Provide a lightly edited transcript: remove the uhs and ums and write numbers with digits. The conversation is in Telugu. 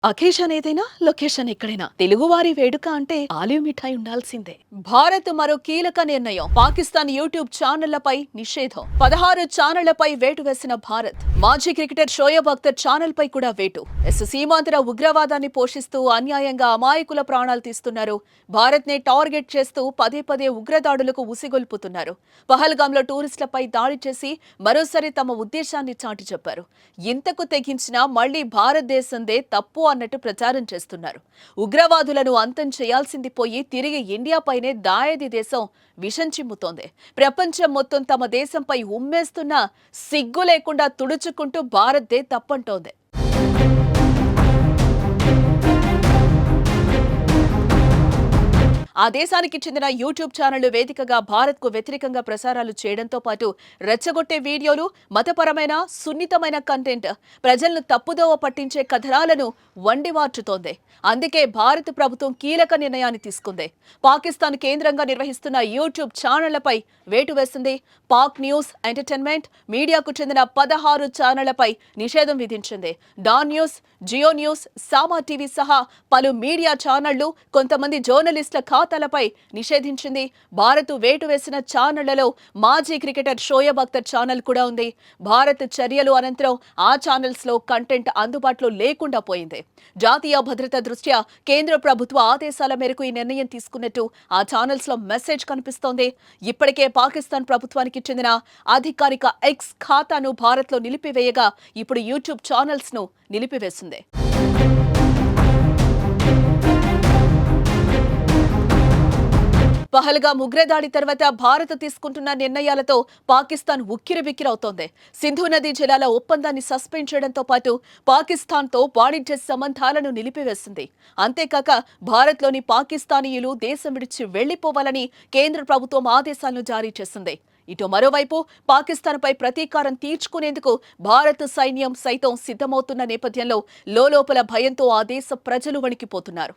అకేషన్ ఏదైనా లొకేషన్ ఎక్కడైనా తెలుగువారి వేడుక అంటే ఆలివ్ మిఠాయి ఉండాల్సిందే. భారత్ మరో కీలక నిర్ణయం. పాకిస్తాన్ యూట్యూబ్ ఛానళ్లపై నిషేధం. 16 ఛానళ్లపై వేటు వేసిన భారత్. మాజీ క్రికెటర్ షోయబ్ అఖ్తర్ ఛానల్ పై కూడా వేటు. సీమాంతర ఉగ్రవాదాన్ని పోషిస్తూ అన్యాయంగా అమాయకుల ప్రాణాలు తీస్తున్నారు. భారత్ ని టార్గెట్ చేస్తూ పదే పదే ఉగ్రదాడులకు ఉసిగొల్పుతున్నారు. పహల్గాంలో టూరిస్టులపై దాడి చేసి మరోసారి తమ ఉద్దేశాన్ని చాటి చెప్పారు. ఇంతకు తెగించినా మళ్లీ భారతదేశందే తప్పు అన్నట్టు ప్రచారం చేస్తున్నారు. ఉగ్రవాదులను అంతం చేయాల్సింది పోయి తిరిగి ఇండియాపైనే దాయాది దేశం విషం చిమ్ముతోంది. ప్రపంచం మొత్తం తమ దేశంపై ఉమ్మేస్తున్నా సిగ్గు లేకుండా తుడుచుకుంటూ భారత్దే తప్పంటోంది. ఆ దేశానికి చెందిన యూట్యూబ్ ఛానళ్లు వేదికగా భారత్కు వ్యతిరేకంగా ప్రసారాలు చేయడంతో పాటు రెచ్చగొట్టే వీడియోలు, మతపరమైన సున్నితమైన కంటెంట్, ప్రజలను తప్పుదోవ పట్టించే కథనాలను వండివార్చుతోంది. అందుకే భారత ప్రభుత్వం కీలక నిర్ణయాన్ని తీసుకుంది. పాకిస్తాన్ కేంద్రంగా నిర్వహిస్తున్న యూట్యూబ్ ఛానళ్లపై వేటు వేసింది. పాక్ న్యూస్, ఎంటర్టైన్మెంట్, మీడియాకు చెందిన 16 ఛానళ్లపై నిషేధం విధించింది. డాన్ న్యూస్, జియో న్యూస్, సామా టీవీ సహా పలు మీడియా ఛానళ్లు, కొంతమంది జర్నలిస్టుల ఖాతాలపై నిషేధించింది. భారత్ వేటు వేసిన ఛానళ్లలో మాజీ క్రికెటర్ షోయబ్ అఖ్తర్ ఛానల్ కూడా ఉంది. భారత్ చర్యలు అనంతరం ఆ ఛానల్స్ లో కంటెంట్ అందుబాటులో లేకుండా పోయింది. జాతీయ భద్రత దృష్ట్యా కేంద్ర ప్రభుత్వ ఆదేశాల మేరకు ఈ నిర్ణయం తీసుకున్నట్టు ఆ ఛానల్స్ లో మెసేజ్ కనిపిస్తోంది. ఇప్పటికే పాకిస్తాన్ ప్రభుత్వానికి చెందిన అధికారిక ఎక్స్ ఖాతాను భారత్ లో నిలిపివేయగా ఇప్పుడు యూట్యూబ్ ఛానల్స్ ను నిలిపివేసింది. పహల్గాం ఉగ్రదాడి తర్వాత భారత్ తీసుకుంటున్న నిర్ణయాలతో పాకిస్తాన్ ఉక్కిరిబిక్కిరవుతోంది. సింధు నదీ జలాల ఒప్పందాన్ని సస్పెండ్ చేయడంతో పాటు పాకిస్తాన్తో వాణిజ్య సంబంధాలను నిలిపివేసింది. అంతేకాక భారత్లోని పాకిస్తానీయులు దేశం విడిచి వెళ్లిపోవాలని కేంద్ర ప్రభుత్వం ఆదేశాలను జారీ చేసింది. ఇటు మరోవైపు పాకిస్తాన్పై ప్రతీకారం తీర్చుకునేందుకు భారత సైన్యం సైతం సిద్ధమవుతున్న నేపథ్యంలో లోలోపల భయంతో ఆ దేశ ప్రజలు వణికిపోతున్నారు.